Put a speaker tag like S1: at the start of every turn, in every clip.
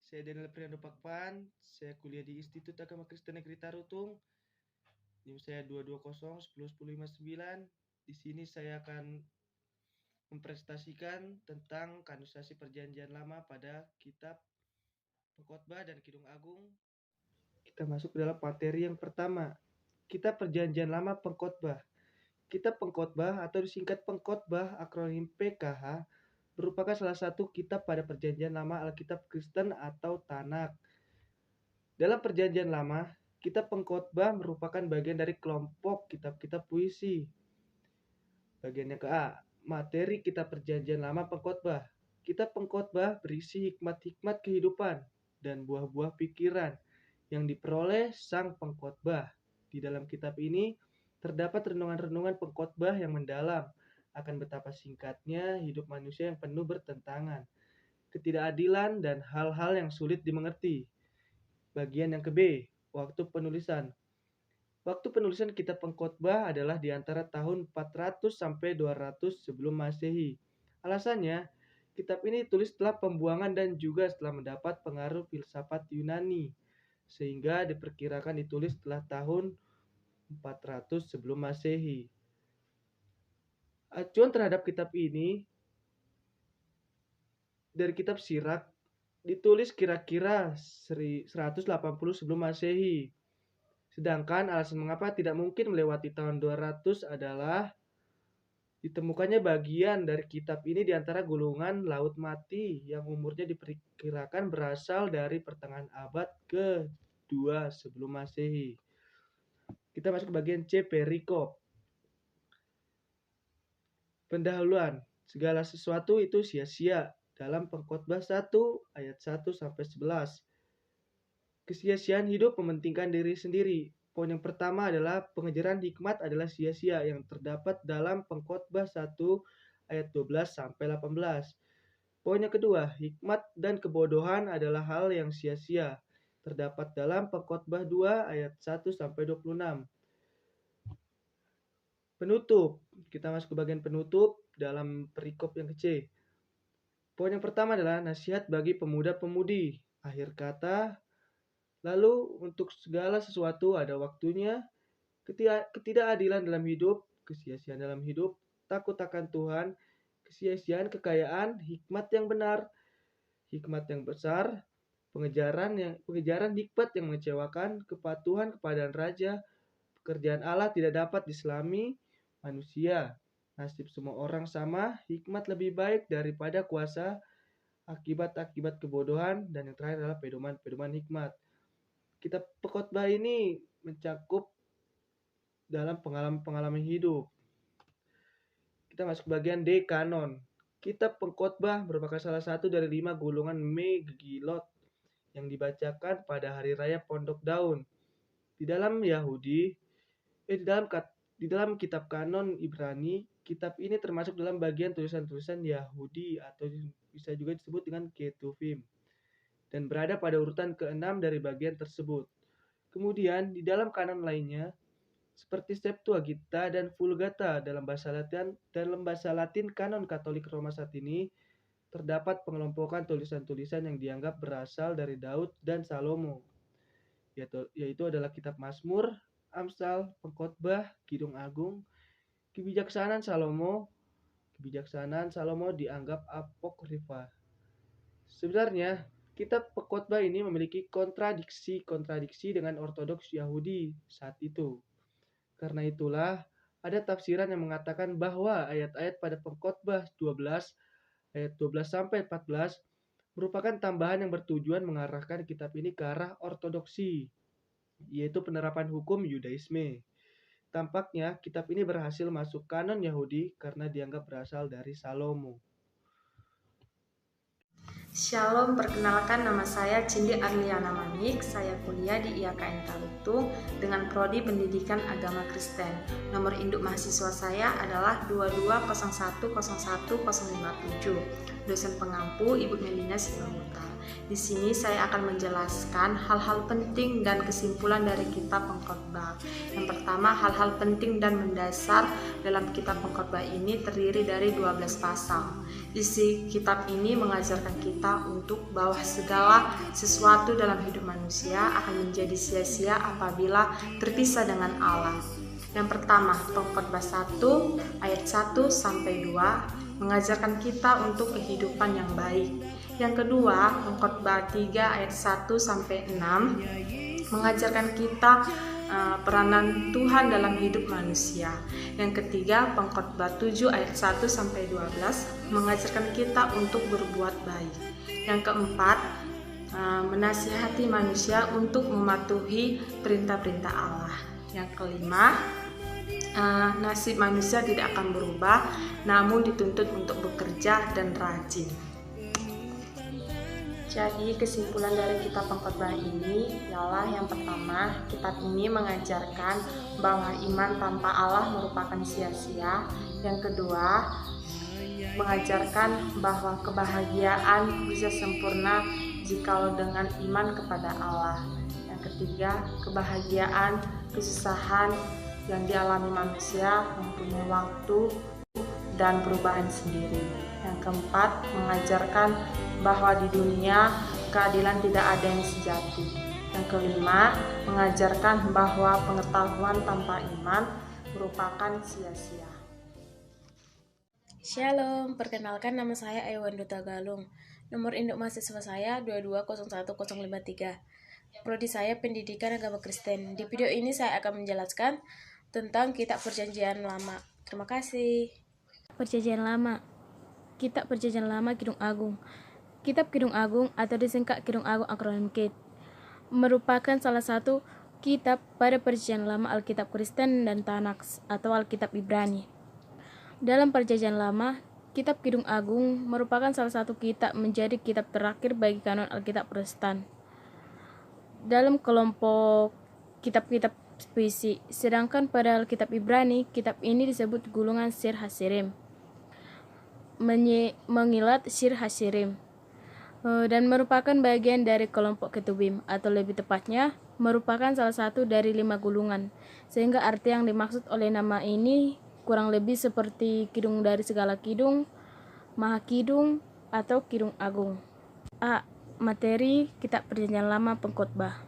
S1: Saya Daniel Priando Pakpan, saya kuliah di Institut Agama Kristen Negeri Tarutung. NIM saya 220 10 10 59. Di sini saya akan mempresentasikan tentang kanonisiasi Perjanjian Lama pada kitab Pengkhotbah dan Kidung Agung. Kita masuk ke dalam materi yang pertama, Kitab Perjanjian Lama Pengkhotbah. Kitab Pengkhotbah atau disingkat Pengkhotbah, akronim PKH, merupakan salah satu kitab pada Perjanjian Lama Alkitab Kristen atau Tanakh. Dalam Perjanjian Lama, kitab Pengkhotbah merupakan bagian dari kelompok kitab-kitab puisi. Bagian yang ke-A, materi kitab Perjanjian Lama Pengkhotbah. Kitab Pengkhotbah berisi hikmat-hikmat kehidupan dan buah-buah pikiran yang diperoleh sang pengkhotbah. Di dalam kitab ini terdapat renungan-renungan pengkhotbah yang mendalam akan betapa singkatnya hidup manusia yang penuh bertentangan, ketidakadilan, dan hal-hal yang sulit dimengerti. Bagian yang ke-B, waktu penulisan. Waktu penulisan kitab Pengkhotbah adalah di antara tahun 400 sampai 200 sebelum Masehi. Alasannya, kitab ini ditulis setelah pembuangan dan juga setelah mendapat pengaruh filsafat Yunani, sehingga diperkirakan ditulis setelah tahun 400 sebelum Masehi. Acuan terhadap kitab ini dari kitab Sirak ditulis kira-kira 180 sebelum Masehi. Sedangkan alasan mengapa tidak mungkin melewati tahun 200 adalah ditemukannya bagian dari kitab ini di antara gulungan Laut Mati yang umurnya diperkirakan berasal dari pertengahan abad ke-2 sebelum Masehi. Kita masuk ke bagian C, perikop. Pendahuluan. Segala sesuatu itu sia-sia. Dalam Pengkhotbah 1 ayat 1 sampai 11. Kesia-siaan hidup mementingkan diri sendiri. Poin yang pertama adalah pengejaran hikmat adalah sia-sia yang terdapat dalam Pengkhotbah 1 ayat 12 sampai 18. Poin yang kedua, hikmat dan kebodohan adalah hal yang sia-sia. Terdapat dalam Pengkhotbah 2 ayat 1 sampai 26. Penutup. Kita masuk ke bagian penutup dalam perikop yang ke-C. Poin yang pertama adalah nasihat bagi pemuda-pemudi. Akhir kata, lalu untuk segala sesuatu ada waktunya, ketidakadilan dalam hidup, kesia-siaan dalam hidup, takut akan Tuhan, kesia-siaan kekayaan, hikmat yang benar, hikmat yang besar, pengejaran hikmat yang mengecewakan, kepatuhan kepada raja, pekerjaan Allah tidak dapat diselami manusia, nasib semua orang sama, hikmat lebih baik daripada kuasa, akibat-akibat kebodohan, dan yang terakhir adalah pedoman-pedoman hikmat. Kitab Pengkhotbah ini mencakup dalam pengalaman-pengalaman hidup. Kita masuk ke bagian D, kanon. Kitab Pengkhotbah merupakan salah satu dari 5 gulungan Megillot yang dibacakan pada hari raya Pondok Daun. Di dalam di dalam kitab kanon Ibrani, kitab ini termasuk dalam bagian tulisan-tulisan Yahudi atau bisa juga disebut dengan Ketuvim, dan berada pada urutan ke-6 dari bagian tersebut. Kemudian di dalam kanon lainnya seperti Septuaginta dan Vulgata dalam bahasa Latin kanon Katolik Roma saat ini terdapat pengelompokan tulisan-tulisan yang dianggap berasal dari Daud dan Salomo, yaitu adalah kitab Mazmur, Amsal, Pengkhotbah, Kidung Agung, Kebijaksanaan Salomo dianggap apokrifa. Sebenarnya, kitab Pengkhotbah ini memiliki kontradiksi dengan ortodoks Yahudi saat itu. Karena itulah, ada tafsiran yang mengatakan bahwa ayat-ayat pada Pengkhotbah 12 ayat 12 sampai 14 merupakan tambahan yang bertujuan mengarahkan kitab ini ke arah ortodoksi, yaitu penerapan hukum Yudaisme. Tampaknya kitab ini berhasil masuk kanon Yahudi karena dianggap berasal dari Salomo.
S2: Shalom, perkenalkan nama saya Cindy Arliana Manik. Saya kuliah di IAKN Tarutung dengan prodi Pendidikan Agama Kristen. Nomor induk mahasiswa saya adalah 220101057. Dosen pengampu Ibu Melina Silamuta. Di sini saya akan menjelaskan hal-hal penting dan kesimpulan dari kitab Pengkhotbah. Yang pertama, hal-hal penting dan mendasar dalam kitab Pengkhotbah ini terdiri dari 12 pasal. Isi kitab ini mengajarkan kita untuk bahwa segala sesuatu dalam hidup manusia akan menjadi sia-sia apabila terpisah dengan Allah. Yang pertama, Pengkhotbah 1 ayat 1 sampai 2 mengajarkan kita untuk kehidupan yang baik. Yang kedua, Pengkhotbah 3 ayat 1 sampai 6 mengajarkan kita peranan Tuhan dalam hidup manusia. Yang ketiga, Pengkhotbah 7 ayat 1 sampai 12 mengajarkan kita untuk berbuat baik. Yang keempat, menasihati manusia untuk mematuhi perintah-perintah Allah. Yang kelima, nasib manusia tidak akan berubah, namun dituntut untuk bekerja dan rajin. Jadi kesimpulan dari kitab Pengkhotbah ini ialah yang pertama, kitab ini mengajarkan bahwa iman tanpa Allah merupakan sia-sia. Yang kedua, mengajarkan bahwa kebahagiaan bisa sempurna jikalau dengan iman kepada Allah. Yang ketiga, kebahagiaan, kesusahan yang dialami manusia mempunyai waktu dan perubahan sendiri. Yang keempat, mengajarkan bahwa di dunia keadilan tidak ada yang sejati. Yang kelima, mengajarkan bahwa pengetahuan tanpa iman merupakan sia-sia.
S3: Shalom, perkenalkan nama saya Aiwan Duta Galung. Nomor induk mahasiswa saya 2201053. Prodi saya Pendidikan Agama Kristen. Di video ini saya akan menjelaskan tentang Kitab Perjanjian Lama. Terima kasih. Perjanjian Lama. Kitab Perjanjian Lama Kidung Agung. Kitab Kidung Agung atau disingkat Kidung Agung akronim KID merupakan salah satu kitab pada Perjanjian Lama Alkitab Kristen dan Tanakh atau Alkitab Ibrani. Dalam Perjanjian Lama, Kitab Kidung Agung merupakan salah satu kitab menjadi kitab terakhir bagi kanon Alkitab Protestan. Dalam kelompok kitab-kitab puisi, sedangkan pada Alkitab Ibrani, kitab ini disebut gulungan Shir Hasirim, mengilat Shir Hasirim, dan merupakan bagian dari kelompok Ketubim, atau lebih tepatnya, merupakan salah satu dari 5 gulungan, sehingga arti yang dimaksud oleh nama ini kurang lebih seperti kidung dari segala kidung, maha kidung, atau kidung agung. A. Materi Kitab Perjanjian Lama Pengkhotbah.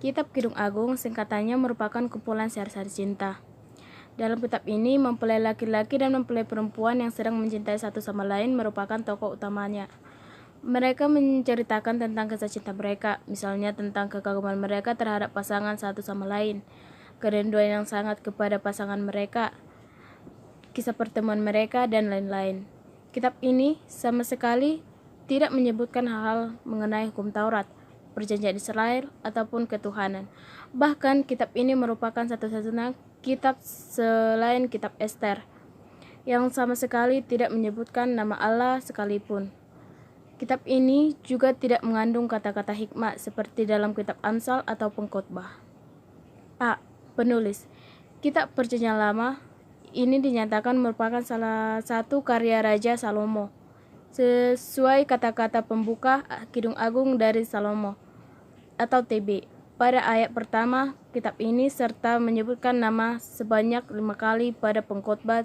S3: Kitab Kidung Agung singkatannya merupakan kumpulan syair-syair cinta. Dalam kitab ini, mempelai laki-laki dan mempelai perempuan yang sedang mencintai satu sama lain merupakan tokoh utamanya. Mereka menceritakan tentang kisah cinta mereka, misalnya tentang kekaguman mereka terhadap pasangan satu sama lain, kerinduan yang sangat kepada pasangan mereka, kisah pertemuan mereka, dan lain-lain. Kitab ini sama sekali tidak menyebutkan hal-hal mengenai hukum Taurat, perjanjian Israel, ataupun ketuhanan. Bahkan kitab ini merupakan satu-satunya kitab selain kitab Ester yang sama sekali tidak menyebutkan nama Allah sekalipun. Kitab ini juga tidak mengandung kata-kata hikmah seperti dalam kitab Amsal atau Pengkhotbah. A. Penulis. Kitab Perjanjian Lama ini dinyatakan merupakan salah satu karya Raja Salomo, sesuai kata-kata pembuka Kidung Agung dari Salomo atau TB pada ayat pertama kitab ini, serta menyebutkan nama sebanyak 5 kali pada Pengkhotbah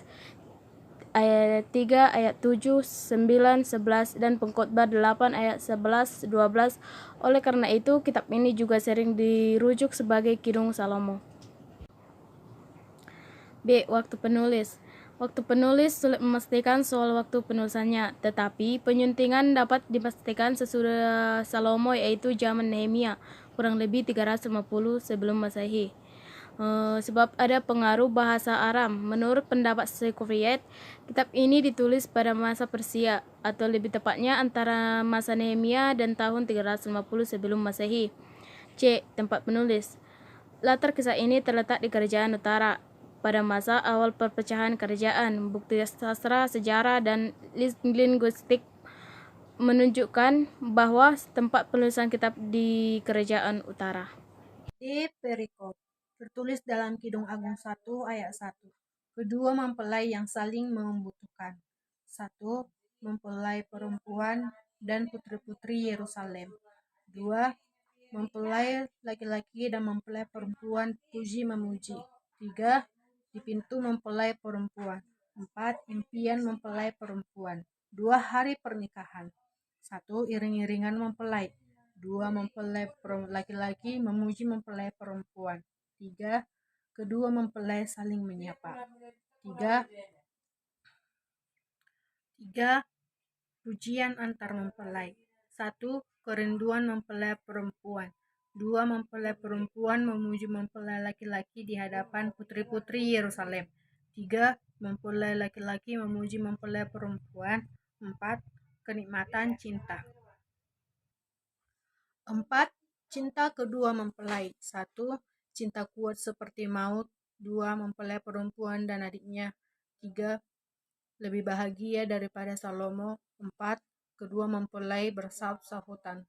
S3: ayat 3, ayat 7, 9, 11, dan Pengkhotbah 8 ayat 11, 12. Oleh karena itu, kitab ini juga sering dirujuk sebagai Kidung Salomo. B. Waktu penulis. Waktu penulis sulit memastikan soal waktu penulisannya, tetapi penyuntingan dapat dipastikan sesudah Salomo, yaitu zaman Nehemia, kurang lebih 350 sebelum Masehi. Sebab ada pengaruh bahasa Aram. Menurut pendapat Sekovriet, kitab ini ditulis pada masa Persia, atau lebih tepatnya antara masa Nehemia dan tahun 350 sebelum Masehi. C. Tempat penulis. Latar kisah ini terletak di Kerajaan Utara pada masa awal perpecahan kerajaan. Bukti sastra, sejarah, dan linguistik menunjukkan bahwa tempat penulisan kitab di Kerajaan Utara.
S4: D. Perikop tertulis dalam Kidung Agung 1 ayat 1. Kedua mempelai yang saling membutuhkan. 1. Mempelai perempuan dan putri-putri Yerusalem. 2. Mempelai laki-laki dan mempelai perempuan puji-memuji. 3. Di pintu mempelai perempuan. 4. Impian mempelai perempuan. 2. Hari pernikahan. 1. Iring-iringan mempelai. 2. Mempelai laki-laki memuji mempelai perempuan. 3. Kedua mempelai saling menyapa. 3. Pujian antar mempelai. 1. Kerinduan mempelai perempuan. 2. Mempelai perempuan memuji mempelai laki-laki di hadapan putri-putri Yerusalem. 3. Mempelai laki-laki memuji mempelai perempuan. 4. Kenikmatan cinta. 4. Cinta kedua mempelai. 1. Cinta kuat seperti maut. 2. Mempelai perempuan dan adiknya. 3. Lebih bahagia daripada Salomo. 4. Kedua mempelai bersahut-sahutan.